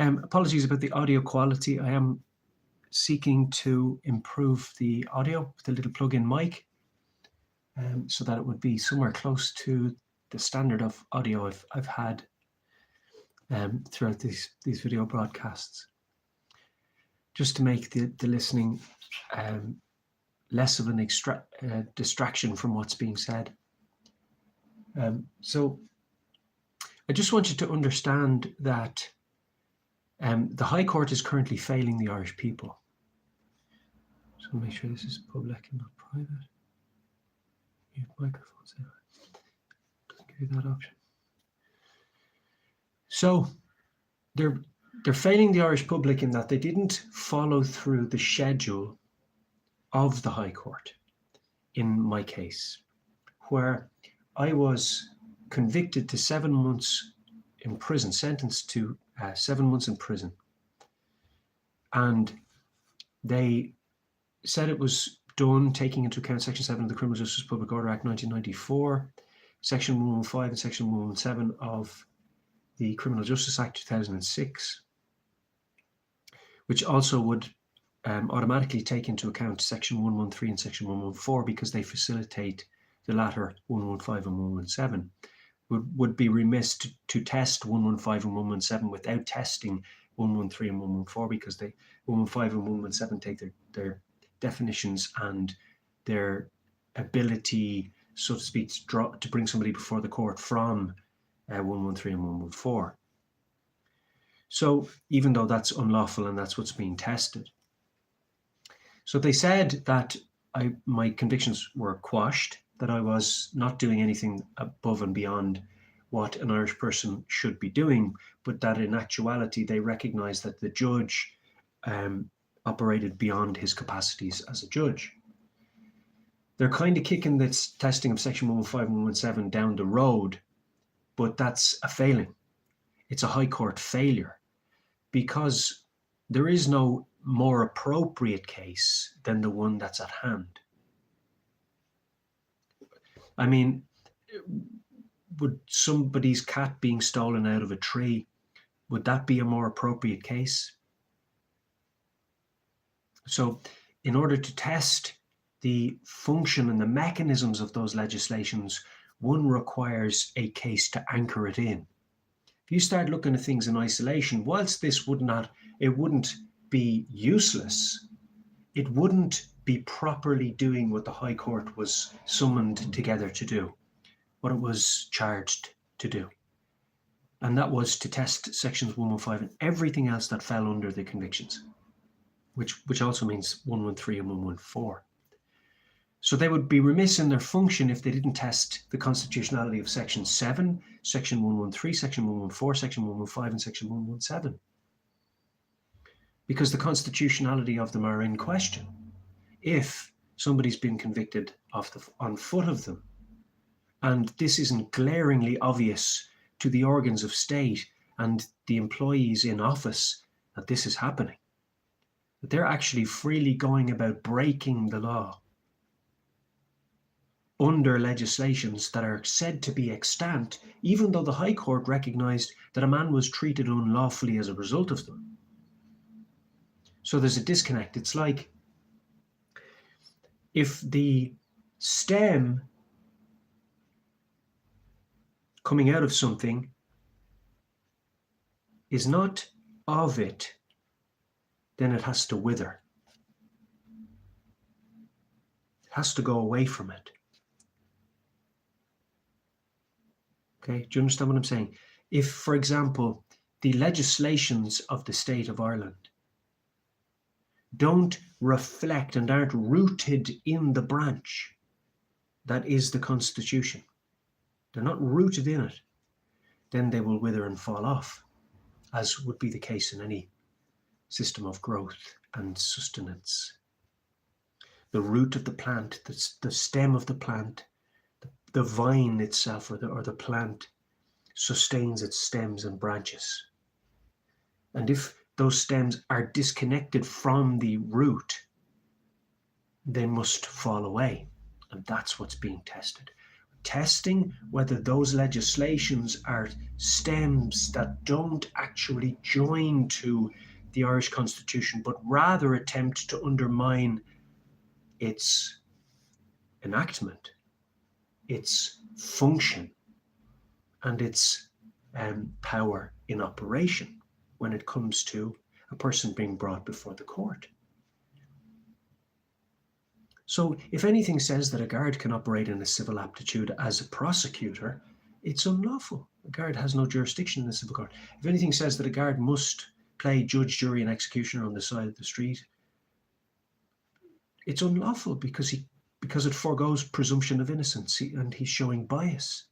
Apologies about the audio quality. I am seeking to improve the audio with a little plug-in mic so that it would be somewhere close to the standard of audio I've had throughout these video broadcasts, just to make the listening less of an distraction from what's being said. So I just want you to understand that the High Court is currently failing the Irish people. So make sure this is public and not private. Mute microphones. Doesn't give you that option. So they're failing the Irish public in that they didn't follow through the schedule of the High Court. In my case, where I was convicted to 7 months in prison, sentenced to 7 months in prison. And they said it was done taking into account Section 7 of the Criminal Justice Public Order Act 1994, Section 115 and Section 117 of the Criminal Justice Act 2006, which also would automatically take into account Section 113 and Section 114 because they facilitate the latter 115 and 117. Would be remiss to test 115 and 117 without testing 113 and 114 because 115 and 117 take their definitions and their ability, so to speak, to bring somebody before the court from 113 and 114. So even though that's unlawful and that's what's being tested. So they said that my convictions were quashed, that I was not doing anything above and beyond what an Irish person should be doing, but that in actuality they recognised that the judge operated beyond his capacities as a judge. They're kind of kicking this testing of Section 115 and 117 down the road, but that's a failing. It's a High Court failure because there is no more appropriate case than the one that's at hand. I mean, would somebody's cat being stolen out of a tree, would that be a more appropriate case? So in order to test the function and the mechanisms of those legislations, one requires a case to anchor it in. If you start looking at things in isolation, whilst this it wouldn't be useless, it wouldn't be properly doing what the High Court was summoned together to do, what it was charged to do. And that was to test Sections 115 and everything else that fell under the convictions, which also means 113 and 114. So they would be remiss in their function if they didn't test the constitutionality of Section 7, Section 113, Section 114, Section 115 and Section 117. Because the constitutionality of them are in question. If somebody's been convicted on foot of them, and this isn't glaringly obvious to the organs of state and the employees in office that this is happening, that they're actually freely going about breaking the law under legislations that are said to be extant, even though the High Court recognised that a man was treated unlawfully as a result of them. So there's a disconnect. It's like if the stem coming out of something is not of it, then it has to wither. It has to go away from it. Okay, do you understand what I'm saying? If, for example, the legislations of the state of Ireland don't reflect and aren't rooted in the branch that is the Constitution, they're not rooted in it, then they will wither and fall off, as would be the case in any system of growth and sustenance. The root of the plant, the stem of the plant, the vine itself or the plant sustains its stems and branches. And if those stems are disconnected from the root, they must fall away. And that's what's being tested. testing whether those legislations are stems that don't actually join to the Irish Constitution, but rather attempt to undermine its enactment, its function, and its power in operation when it comes to a person being brought before the court. So if anything says that a guard can operate in a civil aptitude as a prosecutor, it's unlawful. A guard has no jurisdiction in the civil court. If anything says that a guard must play judge, jury, and executioner on the side of the street, it's unlawful because it forgoes presumption of innocence and he's showing bias.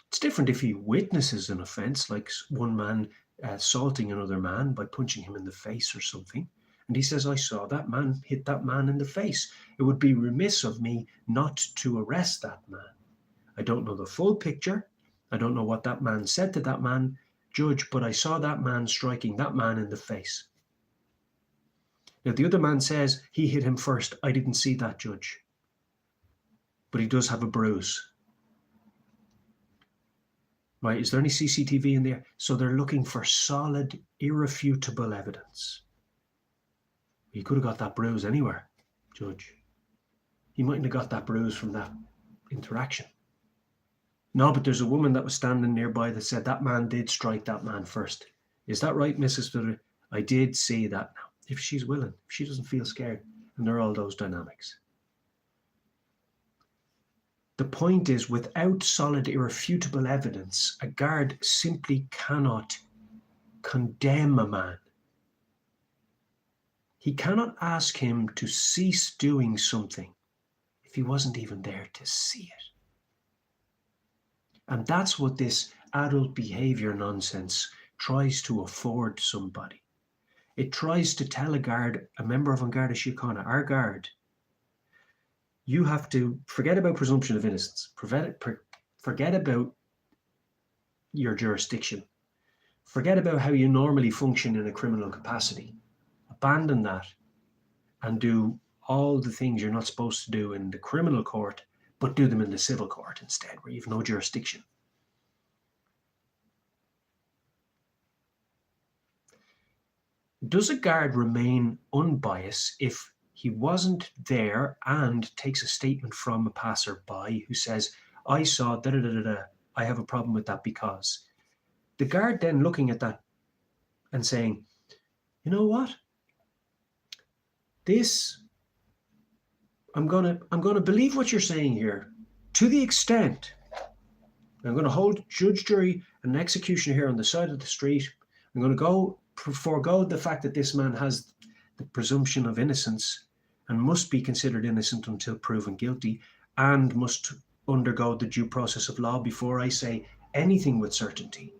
It's different if he witnesses an offence, like one man assaulting another man by punching him in the face or something. And he says, I saw that man hit that man in the face. It would be remiss of me not to arrest that man. I don't know the full picture. I don't know what that man said to that man, judge, but I saw that man striking that man in the face. Now, the other man says he hit him first. I didn't see that, judge. But he does have a bruise. Right, is there any CCTV in there? So they're looking for solid, irrefutable evidence. He could have got that bruise anywhere, judge. He mightn't have got that bruise from that interaction. No, but there's a woman that was standing nearby that said that man did strike that man first. Is that right, Mrs. Stutter? I did see that now. If she's willing, if she doesn't feel scared, and there are all those dynamics. The point is, without solid, irrefutable evidence, a guard simply cannot condemn a man. He cannot ask him to cease doing something if he wasn't even there to see it. And that's what this adult behavior nonsense tries to afford somebody. It tries to tell a guard, a member of An Garda Síochána, our guard, you have to forget about presumption of innocence, forget about your jurisdiction, forget about how you normally function in a criminal capacity. Abandon that and do all the things you're not supposed to do in the criminal court, but do them in the civil court instead, where you have no jurisdiction. Does a guard remain unbiased if he wasn't there and takes a statement from a passerby who says, I saw da-da-da-da-da, I have a problem with that because? The guard then looking at that and saying, you know what? I'm gonna believe what you're saying here to the extent I'm going to hold judge, jury, and executioner here on the side of the street. I'm going to forego the fact that this man has the presumption of innocence and must be considered innocent until proven guilty and must undergo the due process of law before I say anything with certainty.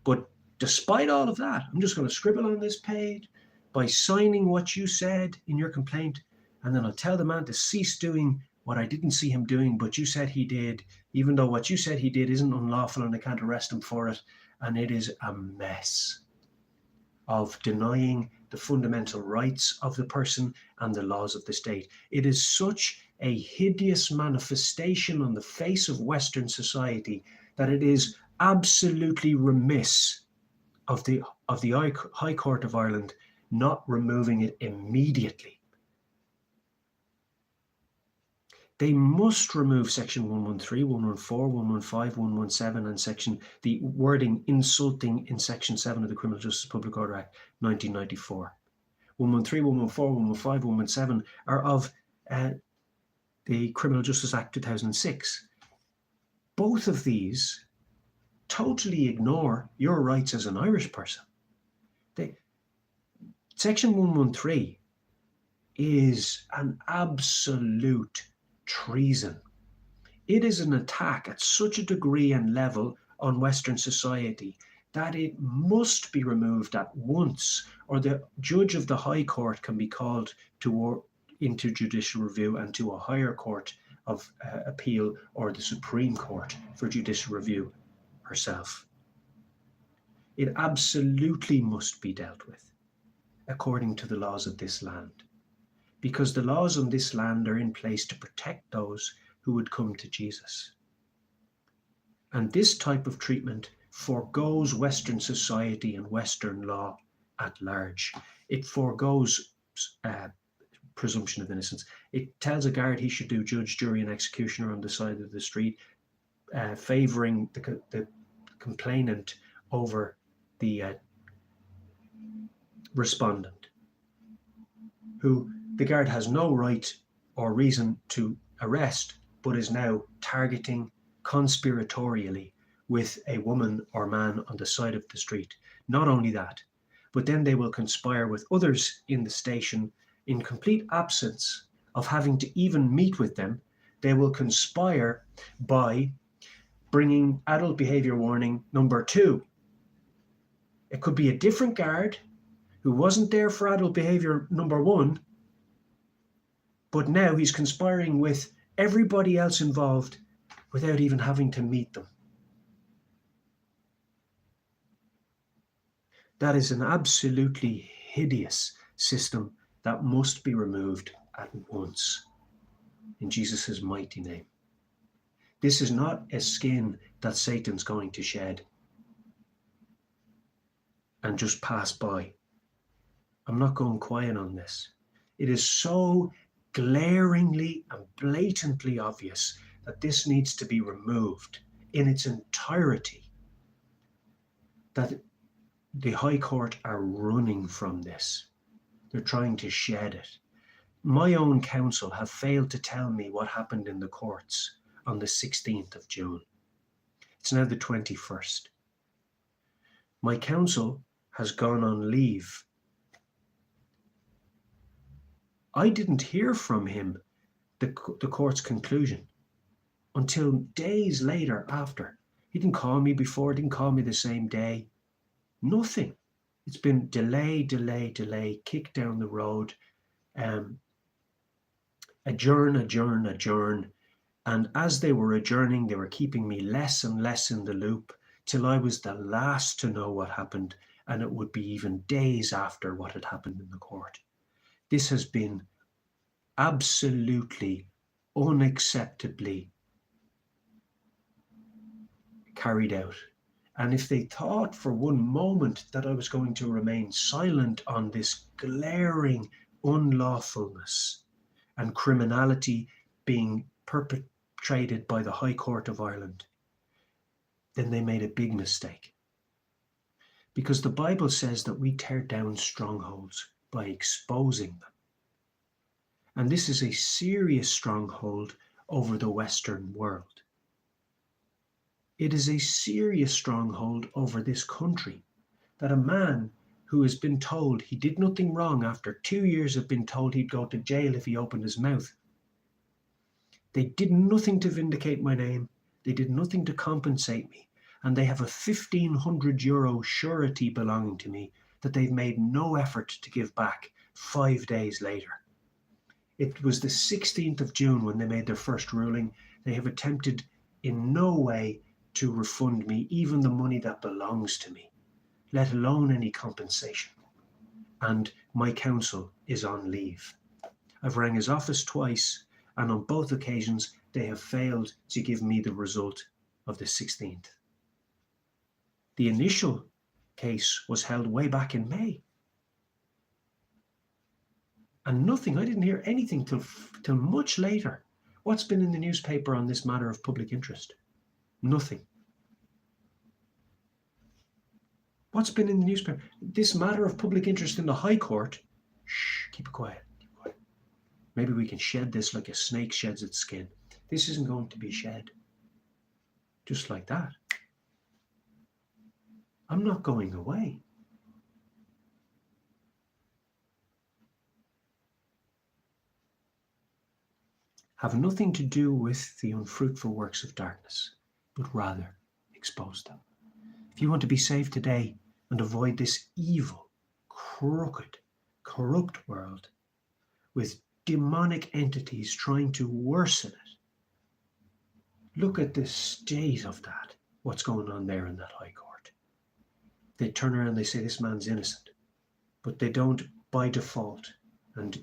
But despite all of that, I'm just going to scribble on this page by signing what you said in your complaint, and then I'll tell the man to cease doing what I didn't see him doing, but you said he did, even though what you said he did isn't unlawful and I can't arrest him for it. And it is a mess of denying the fundamental rights of the person and the laws of the state. It is such a hideous manifestation on the face of Western society that it is absolutely remiss of the High Court of Ireland not removing it immediately. They must remove section 113, 114, 115, 117 and the wording insulting in section 7 of the Criminal Justice Public Order Act 1994. 113, 114, 115, 117 are of the Criminal Justice Act 2006. Both of these totally ignore your rights as an Irish person. Section 113 is an absolute treason. It is an attack at such a degree and level on Western society that it must be removed at once, or the judge of the High Court can be called into judicial review and to a higher court of appeal or the Supreme Court for judicial review herself. It absolutely must be dealt with according to the laws of this land, because the laws on this land are in place to protect those who would come to Jesus. And this type of treatment forgoes Western society and Western law at large. It forgoes presumption of innocence. It tells a guard he should do judge, jury, and executioner on the side of the street, favouring the complainant over the respondent, who the guard has no right or reason to arrest, but is now targeting conspiratorially with a woman or man on the side of the street. Not only that, but then they will conspire with others in the station in complete absence of having to even meet with them. They will conspire by bringing adult behaviour warning number 2. It could be a different guard who wasn't there for adult behaviour number 1, but now he's conspiring with everybody else involved without even having to meet them. That is an absolutely hideous system that must be removed at once in Jesus' mighty name. This is not a skin that Satan's going to shed and just pass by. I'm not going quiet on this. It is so glaringly and blatantly obvious that this needs to be removed in its entirety, that the High Court are running from this. They're trying to shed it. My own counsel have failed to tell me what happened in the courts on the 16th of June. It's now the 21st. My counsel has gone on leave. I didn't hear from him the court's conclusion until days later after. He didn't call me before, didn't call me the same day. Nothing. It's been delay, kick down the road, adjourn. And as they were adjourning, they were keeping me less and less in the loop till I was the last to know what happened, and it would be even days after what had happened in the court. This has been absolutely, unacceptably carried out. And if they thought for one moment that I was going to remain silent on this glaring unlawfulness and criminality being perpetrated by the High Court of Ireland, then they made a big mistake. Because the Bible says that we tear down strongholds by exposing them. And this is a serious stronghold over the Western world. It is a serious stronghold over this country, that a man who has been told he did nothing wrong after 2 years of being told he'd go to jail if he opened his mouth. They did nothing to vindicate my name. They did nothing to compensate me. And they have a €1,500 surety belonging to me that they've made no effort to give back 5 days later. It was the 16th of June when they made their first ruling. They have attempted in no way to refund me even the money that belongs to me, let alone any compensation. And my counsel is on leave. I've rang his office twice, and on both occasions they have failed to give me the result of the 16th. The initial case was held way back in May. And nothing, I didn't hear anything till much later. What's been in the newspaper on this matter of public interest? Nothing. What's been in the newspaper? This matter of public interest in the High Court. Shh, keep it quiet. Maybe we can shed this like a snake sheds its skin. This isn't going to be shed just like that. I'm not going away. Have nothing to do with the unfruitful works of darkness, but rather expose them. If you want to be saved today and avoid this evil, crooked, corrupt world with demonic entities trying to worsen it, look at the state of that, what's going on there in that High Court. They turn around and they say this man's innocent, but they don't by default and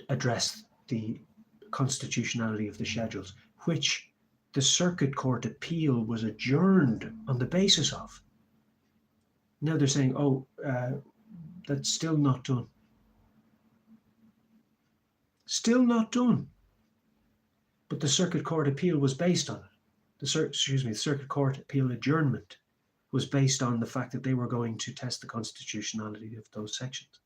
address the constitutionality of the schedules, which the Circuit Court appeal was adjourned on the basis of. Now they're saying, oh, that's still not done. Still not done. But the Circuit Court appeal was based on it. The Circuit Court appeal adjournment was based on the fact that they were going to test the constitutionality of those sections.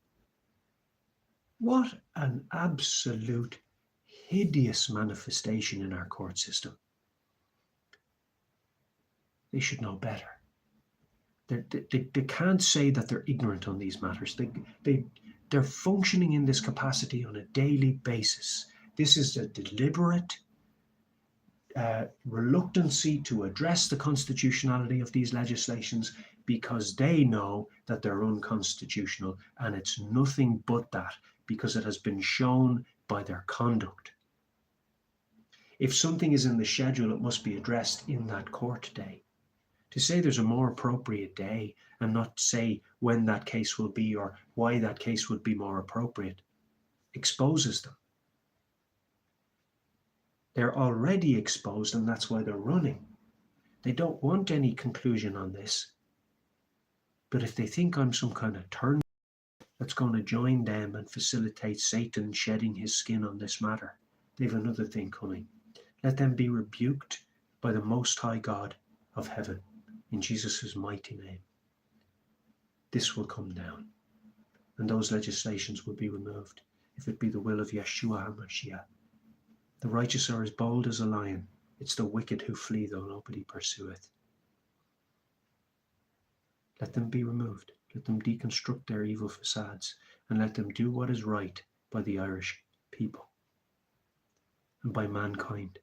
What an absolute hideous manifestation in our court system. They should know better. They can't say that they're ignorant on these matters. They're functioning in this capacity on a daily basis. This is a deliberate reluctancy to address the constitutionality of these legislations because they know that they're unconstitutional, and it's nothing but that because it has been shown by their conduct. If something is in the schedule, it must be addressed in that court day. To say there's a more appropriate day and not say when that case will be or why that case would be more appropriate exposes them. They're already exposed, and that's why they're running. They don't want any conclusion on this. But if they think I'm some kind of turn that's going to join them and facilitate Satan shedding his skin on this matter, they've another thing coming. Let them be rebuked by the Most High God of heaven, in Jesus' mighty name. This will come down, and those legislations will be removed, if it be the will of Yeshua HaMashiach. The righteous are as bold as a lion. It's the wicked who flee, though nobody pursueth. Let them be removed. Let them deconstruct their evil facades, and let them do what is right by the Irish people and by mankind.